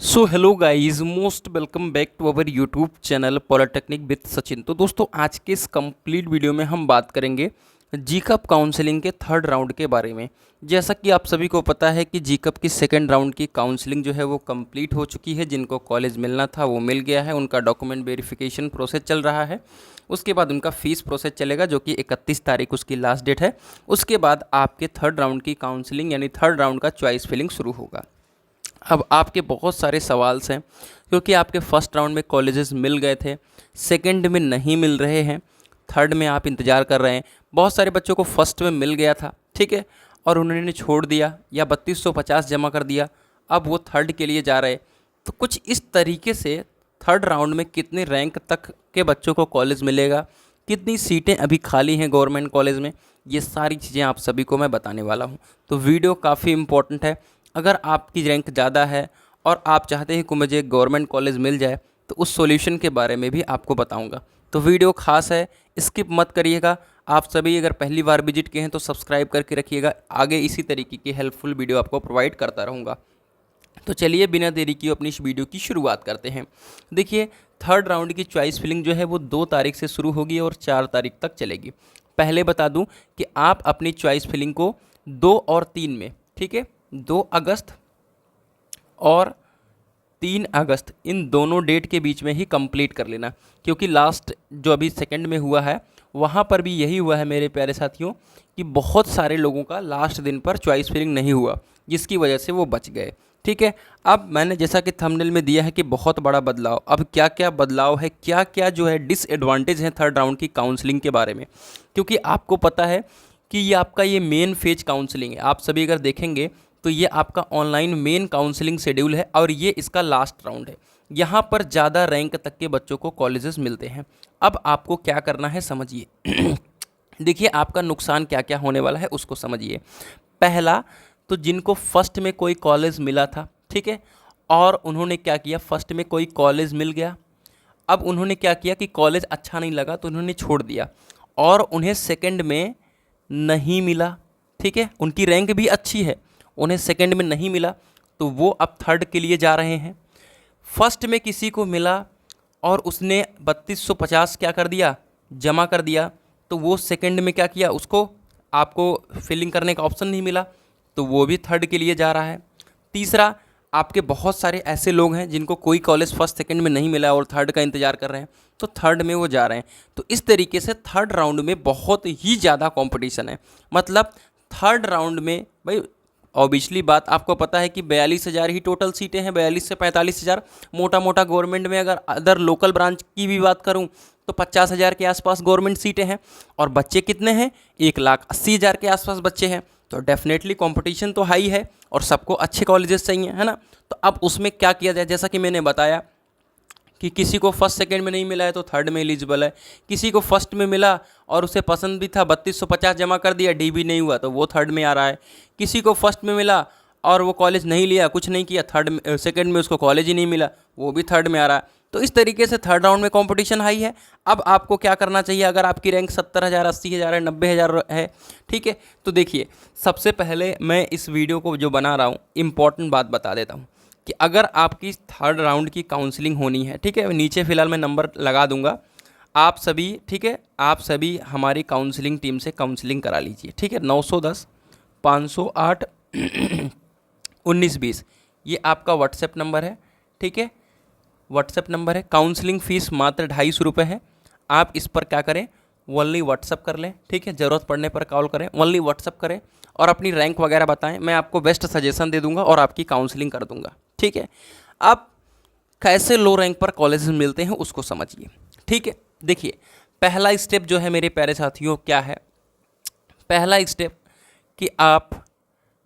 So hello guys, most welcome back to our YouTube channel polytechnic with Sachin. तो दोस्तों, आज के इस कंप्लीट वीडियो में हम बात करेंगे जीकअप काउंसलिंग के थर्ड राउंड के बारे में। जैसा कि आप सभी को पता है कि जीकअप की सेकेंड राउंड की काउंसलिंग जो है वो कंप्लीट हो चुकी है। जिनको कॉलेज मिलना था वो मिल गया है, उनका डॉक्यूमेंट वेरिफिकेशन प्रोसेस चल रहा है। उसके बाद उनका फ़ीस प्रोसेस चलेगा, जो कि 31 तारीख उसकी लास्ट डेट है। उसके बाद आपके थर्ड राउंड की काउंसलिंग यानी थर्ड राउंड का चॉइस फिलिंग शुरू होगा। अब आपके बहुत सारे सवाल हैं, क्योंकि आपके फर्स्ट राउंड में कॉलेजेस मिल गए थे, सेकंड में नहीं मिल रहे हैं, थर्ड में आप इंतज़ार कर रहे हैं। बहुत सारे बच्चों को फर्स्ट में मिल गया था, ठीक है, और उन्होंने छोड़ दिया या 3250 जमा कर दिया। अब वो थर्ड के लिए जा रहे। तो कुछ इस तरीके से थर्ड राउंड में कितने रैंक तक के बच्चों को कॉलेज मिलेगा, कितनी सीटें अभी खाली हैं गवर्नमेंट कॉलेज में, ये सारी चीज़ें आप सभी को मैं बताने वाला हूँ। तो वीडियो काफ़ी इंपॉर्टेंट है। अगर आपकी रैंक ज़्यादा है और आप चाहते हैं कि मुझे गवर्नमेंट कॉलेज मिल जाए, तो उस सॉल्यूशन के बारे में भी आपको बताऊंगा। तो वीडियो खास है, स्किप मत करिएगा। आप सभी अगर पहली बार विजिट किए हैं तो सब्सक्राइब करके रखिएगा, आगे इसी तरीके की हेल्पफुल वीडियो आपको प्रोवाइड करता रहूँगा। तो चलिए बिना देरी किए अपनी इस वीडियो की शुरुआत करते हैं। देखिए, थर्ड राउंड की चॉइस फिलिंग जो है वो 2 तारीख से शुरू होगी और 4 तारीख तक चलेगी। पहले बता दूं कि आप अपनी चॉइस फिलिंग को 2 और 3 में, ठीक है, 2 अगस्त और 3 अगस्त इन दोनों डेट के बीच में ही कंप्लीट कर लेना। क्योंकि लास्ट जो अभी सेकंड में हुआ है वहाँ पर भी यही हुआ है मेरे प्यारे साथियों, कि बहुत सारे लोगों का लास्ट दिन पर चॉइस फिलिंग नहीं हुआ, जिसकी वजह से वो बच गए। ठीक है, अब मैंने जैसा कि थंबनेल में दिया है कि बहुत बड़ा बदलाव, अब क्या क्या बदलाव है, क्या क्या जो है डिसएडवांटेज है थर्ड राउंड की काउंसलिंग के बारे में। क्योंकि आपको पता है कि ये आपका ये मेन फेज काउंसलिंग है। आप सभी अगर देखेंगे तो ये आपका ऑनलाइन मेन काउंसलिंग शेड्यूल है और ये इसका लास्ट राउंड है। यहाँ पर ज़्यादा रैंक तक के बच्चों को कॉलेजेस मिलते हैं। अब आपको क्या करना है समझिए। देखिए, आपका नुकसान क्या क्या होने वाला है उसको समझिए। पहला, तो जिनको फर्स्ट में कोई कॉलेज मिला था, ठीक है, और उन्होंने क्या किया, फर्स्ट में कोई कॉलेज मिल गया, अब उन्होंने क्या किया कि कॉलेज अच्छा नहीं लगा तो उन्होंने छोड़ दिया, और उन्हें सेकंड में नहीं मिला, ठीक है, उनकी रैंक भी अच्छी है, उन्हें सेकंड में नहीं मिला, तो वो अब थर्ड के लिए जा रहे हैं। फर्स्ट में किसी को मिला और उसने 3250 क्या कर दिया, जमा कर दिया, तो वो सेकंड में क्या किया, उसको आपको फिलिंग करने का ऑप्शन नहीं मिला, तो वो भी थर्ड के लिए जा रहा है। तीसरा, आपके बहुत सारे ऐसे लोग हैं जिनको कोई कॉलेज फर्स्ट सेकंड में नहीं मिला और थर्ड का इंतज़ार कर रहे हैं, तो थर्ड में वो जा रहे हैं। तो इस तरीके से थर्ड राउंड में बहुत ही ज़्यादा कंपटीशन है। मतलब थर्ड राउंड में भाई, ऑब्वियसली बात आपको पता है कि 42,000 ही टोटल सीटें हैं, 42 से 45,000। मोटा मोटा गवर्नमेंट में अगर अदर लोकल ब्रांच की भी बात करूं तो 50,000 के आसपास गवर्नमेंट सीटें हैं, और बच्चे कितने हैं, 1,80,000 के आसपास बच्चे हैं। तो डेफिनेटली कंपटीशन तो हाई है और सबको अच्छे कॉलेजेस चाहिए, है ना। तो अब उसमें क्या किया जाए, जैसा कि मैंने बताया कि किसी को फर्स्ट सेकंड में नहीं मिला है तो थर्ड में एलिजिबल है, किसी को फर्स्ट में मिला और उसे पसंद भी था, 3250 जमा कर दिया, डी भी नहीं हुआ, तो वो थर्ड में आ रहा है। किसी को फर्स्ट में मिला और वो कॉलेज नहीं लिया, कुछ नहीं किया, थर्ड में सेकंड में उसको कॉलेज ही नहीं मिला, वो भी थर्ड में आ रहा है। तो इस तरीके से थर्ड राउंड में कंपटीशन हाई है। अब आपको क्या करना चाहिए, अगर आपकी रैंक 70,000, 80,000 है, 90,000 है, ठीक है, तो देखिए, सबसे पहले मैं इस वीडियो को जो बना रहा हूँ इंपॉर्टेंट बात बता देता हूँ कि अगर आपकी थर्ड राउंड की काउंसलिंग होनी है, ठीक है, नीचे फ़िलहाल मैं नंबर लगा दूंगा, आप सभी, ठीक है, आप सभी हमारी काउंसलिंग टीम से काउंसलिंग करा लीजिए, ठीक है। 910 508 1920 ये आपका व्हाट्सएप नंबर है, ठीक है, व्हाट्सएप नंबर है। काउंसलिंग फ़ीस मात्र 250 है। आप इस पर क्या करें, ओनली व्हाट्सअप कर लें, ठीक है, ज़रूरत पड़ने पर कॉल करें, ओनली व्हाट्सअप करें और अपनी रैंक वगैरह बताएं, मैं आपको बेस्ट सजेशन दे दूंगा और आपकी काउंसलिंग कर दूंगा, ठीक है। आप कैसे लो रैंक पर कॉलेजेस मिलते हैं उसको समझिए, ठीक है। देखिए, पहला स्टेप जो है मेरे प्यारे साथियों क्या है, पहला स्टेप कि आप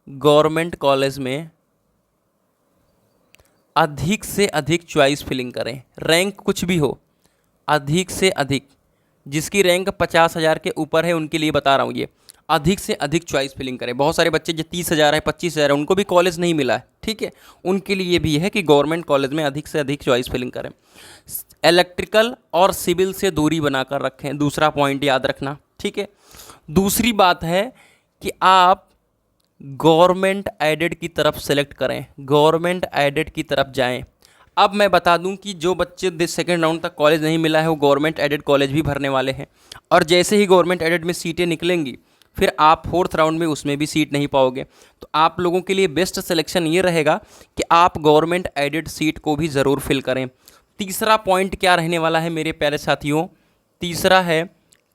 गवर्नमेंट कॉलेज में अधिक से अधिक चॉइस फिलिंग करें, रैंक कुछ भी हो, अधिक से अधिक। जिसकी रैंक 50,000 के ऊपर है उनके लिए बता रहा हूँ, ये अधिक से अधिक चॉइस फिलिंग करें। बहुत सारे बच्चे जो 30,000 है, 25,000 है, उनको भी कॉलेज नहीं मिला है, ठीक है, उनके लिए भी है कि गवर्नमेंट कॉलेज में अधिक से अधिक चॉइस फिलिंग करें। इलेक्ट्रिकल और सिविल से दूरी बनाकर रखें, दूसरा पॉइंट याद रखना, ठीक है। दूसरी बात है कि आप गवर्नमेंट एडेड की तरफ सेलेक्ट करें, गवर्नमेंट एडेड की तरफ जाएं। अब मैं बता दूं कि जो बच्चे सेकेंड राउंड तक कॉलेज नहीं मिला है वो गवर्नमेंट एडेड कॉलेज भी भरने वाले हैं, और जैसे ही गवर्नमेंट एडेड में सीटें निकलेंगी फिर आप फोर्थ राउंड में उसमें भी सीट नहीं पाओगे। तो आप लोगों के लिए बेस्ट सिलेक्शन ये रहेगा कि आप गवर्नमेंट एडेड सीट को भी ज़रूर फिल करें। तीसरा पॉइंट क्या रहने वाला है मेरे प्यारे साथियों, तीसरा है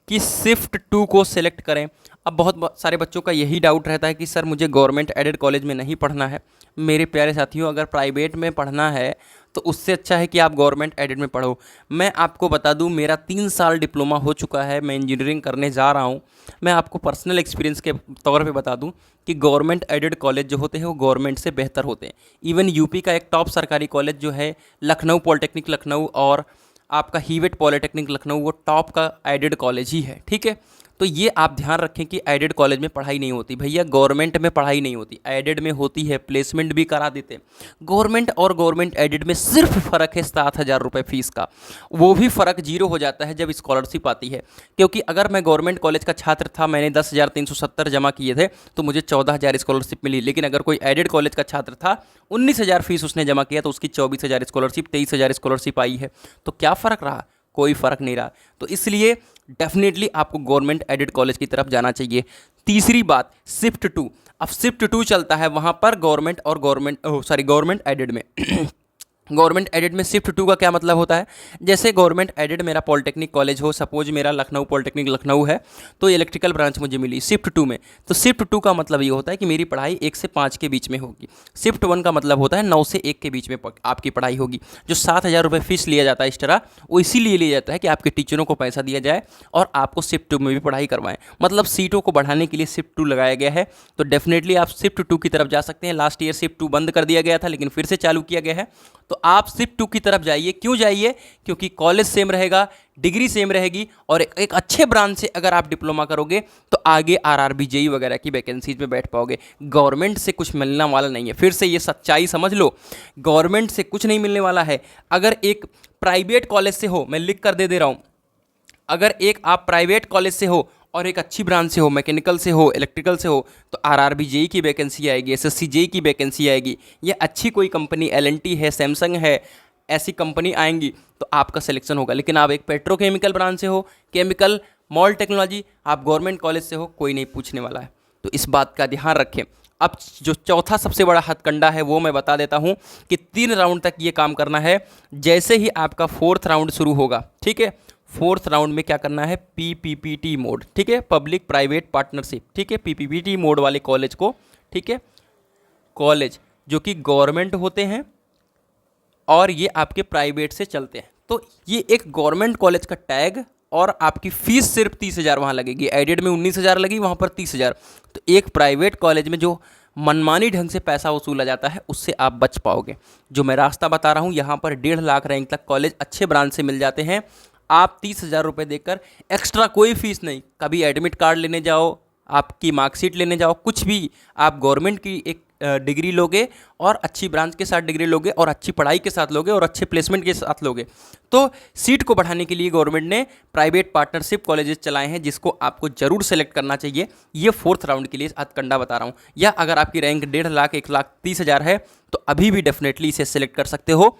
कि शिफ्ट 2 को सिलेक्ट करें। अब बहुत सारे बच्चों का यही डाउट रहता है कि सर मुझे गवर्नमेंट एडेड कॉलेज में नहीं पढ़ना है। मेरे प्यारे साथियों, अगर प्राइवेट में पढ़ना है तो उससे अच्छा है कि आप गवर्नमेंट एडेड में पढ़ो। मैं आपको बता दूं, मेरा 3 साल डिप्लोमा हो चुका है, मैं इंजीनियरिंग करने जा रहा हूं। मैं आपको पर्सनल एक्सपीरियंस के तौर पे बता दूं कि गवर्नमेंट एडेड कॉलेज जो होते हैं वो गवर्नमेंट से बेहतर होते हैं। इवन यूपी का एक टॉप सरकारी कॉलेज जो है लखनऊ पॉलिटेक्निक लखनऊ और आपका हीवेट पॉलिटेक्निक लखनऊ, वो टॉप का एडेड कॉलेज ही है, ठीक है। तो ये आप ध्यान रखें कि एडेड कॉलेज में पढ़ाई नहीं होती भैया, गवर्नमेंट में पढ़ाई नहीं होती, एडेड में होती है, प्लेसमेंट भी करा देते हैं। गवर्नमेंट और गवर्नमेंट एडेड में सिर्फ फ़र्क है 7,000 रुपये फीस का, वो भी फ़र्क जीरो हो जाता है जब स्कॉलरशिप आती है। क्योंकि अगर मैं गवर्नमेंट कॉलेज का छात्र था, मैंने 10,370 जमा किए थे तो मुझे 14,000 स्कॉलरशिप मिली। लेकिन अगर कोई एडेड कॉलेज का छात्र था, 19,000 फीस उसने जमा किया तो उसकी 24,000 स्कॉलरशिप, 23,000 स्कॉलरशिप आई है। तो क्या फ़र्क रहा? कोई फ़र्क नहीं रहा। तो इसलिए डेफिनेटली आपको गवर्नमेंट एडेड कॉलेज की तरफ जाना चाहिए। तीसरी बात, शिफ्ट 2। अब शिफ्ट 2 चलता है वहाँ पर गवर्नमेंट एडेड में गवर्नमेंट एडेड में शिफ्ट 2 का क्या मतलब होता है? जैसे गवर्नमेंट एडेड मेरा पॉलिटेक्निक कॉलेज हो, सपोज मेरा लखनऊ पॉलिटेक्निक लखनऊ है, तो इलेक्ट्रिकल ब्रांच मुझे मिली शिफ्ट 2 में। तो शिफ्ट 2 का मतलब ये होता है कि मेरी पढ़ाई 1 से 5 के बीच में होगी। शिफ्ट 1 का मतलब होता है 9 से 1 के बीच में आपकी पढ़ाई होगी। जो 7,000 रुपये फीस लिया जाता है एक्स्ट्रा, वो इसीलिए लिया जाता है कि आपके टीचरों को पैसा दिया जाए और आपको शिफ्ट 2 में भी पढ़ाई करवाएं। मतलब सीटों को बढ़ाने के लिए शिफ्ट 2 लगाया गया है। तो डेफिनेटली आप शिफ्ट 2 की तरफ जा सकते हैं। लास्ट ईयर शिफ्ट 2 बंद कर दिया गया था, लेकिन फिर से चालू किया गया है। तो आप शिफ्ट 2 की तरफ जाइए। क्यों जाइए? क्योंकि कॉलेज सेम रहेगा, डिग्री सेम रहेगी, और एक अच्छे ब्रांच से अगर आप डिप्लोमा करोगे तो आगे आरआरबी जेई वगैरह की वैकेंसीज में बैठ पाओगे। गवर्नमेंट से कुछ मिलने वाला नहीं है। फिर से ये सच्चाई समझ लो, गवर्नमेंट से कुछ नहीं मिलने वाला है। अगर एक प्राइवेट कॉलेज से हो, मैं लिख कर दे रहा हूँ, अगर एक आप प्राइवेट कॉलेज से हो और एक अच्छी ब्रांच से हो, मैकेनिकल से हो, इलेक्ट्रिकल से हो, तो आरआरबी जेई की वैकेंसी आएगी, एसएससी जेई की वैकेंसी आएगी। ये अच्छी कोई कंपनी एलएनटी है, सैमसंग है, ऐसी कंपनी आएंगी तो आपका सिलेक्शन होगा। लेकिन आप एक पेट्रोकेमिकल ब्रांच से हो, केमिकल, मॉल टेक्नोलॉजी, आप गवर्नमेंट कॉलेज से हो, कोई नहीं पूछने वाला है। तो इस बात का ध्यान रखें। अब जो चौथा सबसे बड़ा हथकंडा है वो मैं बता देता हूँ कि 3 राउंड तक ये काम करना है। जैसे ही आपका 4th राउंड शुरू होगा, ठीक है, 4th राउंड में क्या करना है? पीपीपीटी मोड, ठीक है, पब्लिक प्राइवेट पार्टनरशिप, ठीक है, पीपीपीटी मोड वाले कॉलेज को, ठीक है, कॉलेज जो कि गवर्नमेंट होते हैं और ये आपके प्राइवेट से चलते हैं, तो ये एक गवर्नमेंट कॉलेज का टैग, और आपकी फीस सिर्फ 30,000 वहाँ लगेगी। एडेड में 19,000 लगी, वहाँ पर 30,000। तो एक प्राइवेट कॉलेज में जो मनमानी ढंग से पैसा वसूला जाता है उससे आप बच पाओगे। जो मैं रास्ता बता रहा हूँ, यहाँ पर 1.5 लाख रैंक तक कॉलेज अच्छे ब्रांच से मिल जाते हैं। आप 30,000 रुपये देकर एक्स्ट्रा कोई फीस नहीं, कभी एडमिट कार्ड लेने जाओ, आपकी मार्कशीट लेने जाओ, कुछ भी, आप गवर्नमेंट की एक डिग्री लोगे और अच्छी ब्रांच के साथ डिग्री लोगे और अच्छी पढ़ाई के साथ लोगे और अच्छे प्लेसमेंट के साथ लोगे। तो सीट को बढ़ाने के लिए गवर्नमेंट ने प्राइवेट पार्टनरशिप कॉलेजेस चलाए हैं, जिसको आपको जरूर सेलेक्ट करना चाहिए। ये 4th राउंड के लिए हथकंडा बता रहा हूँ। या अगर आपकी रैंक 1.5 लाख 1,30,000 है तो अभी भी डेफिनेटली इसे सेलेक्ट कर सकते हो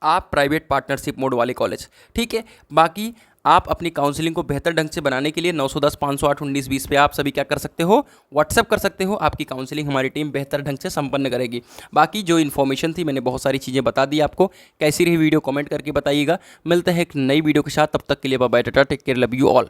आप, प्राइवेट पार्टनरशिप मोड वाले कॉलेज, ठीक है। बाकी आप अपनी काउंसलिंग को बेहतर ढंग से बनाने के लिए 910 508 1920 पे आप सभी क्या कर सकते हो? व्हाट्सएप कर सकते हो। आपकी काउंसलिंग हमारी टीम बेहतर ढंग से संपन्न करेगी। बाकी जो इन्फॉर्मेशन थी, मैंने बहुत सारी चीज़ें बता दी आपको। कैसी रही वीडियो कमेंट करके बताइएगा। मिलते हैं एक नई वीडियो के साथ, तब तक के लिए bye bye, tata, take care, love you all.